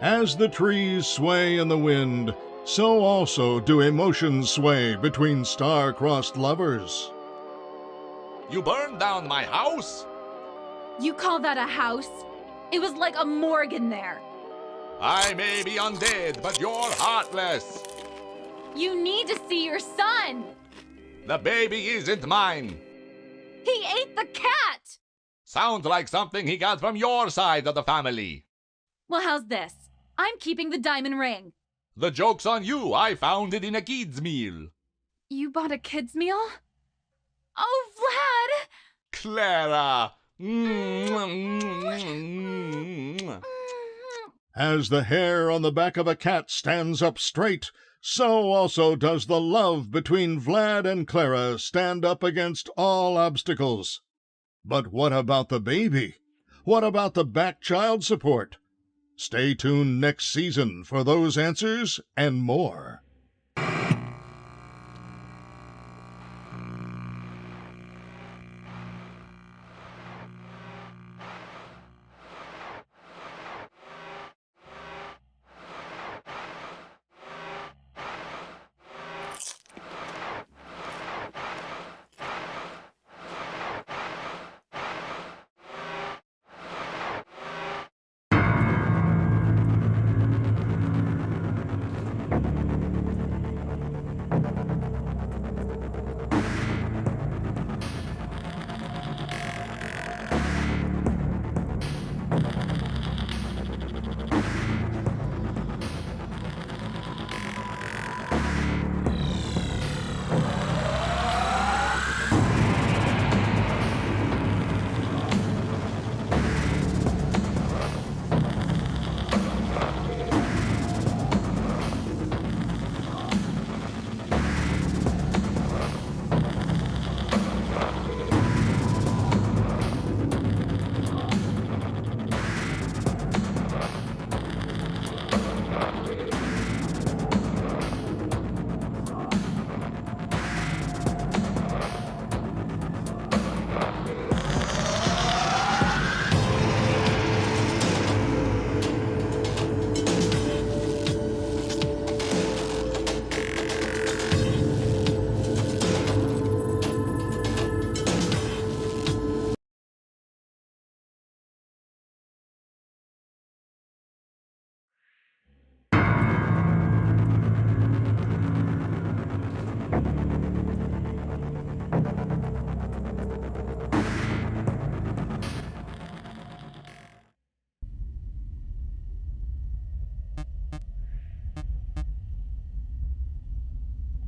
As the trees sway in the wind, so also do emotions sway between star-crossed lovers. You burned down my house? You call that a house? It was like a morgue in there. I may be undead, but you're heartless. You need to see your son. The baby isn't mine. He ate the cat. Sounds like something he got from your side of the family. Well, how's this? I'm keeping the diamond ring. The joke's on you. I found it in a kid's meal. You bought a kid's meal? Oh, Vlad! Clara! As the hair on the back of a cat stands up straight, so also does the love between Vlad and Clara stand up against all obstacles. But what about the baby? What about the back child support? Stay tuned next season for those answers and more.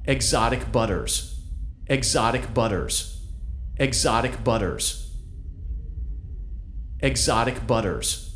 Exotic butters. Exotic butters. Exotic butters. Exotic butters.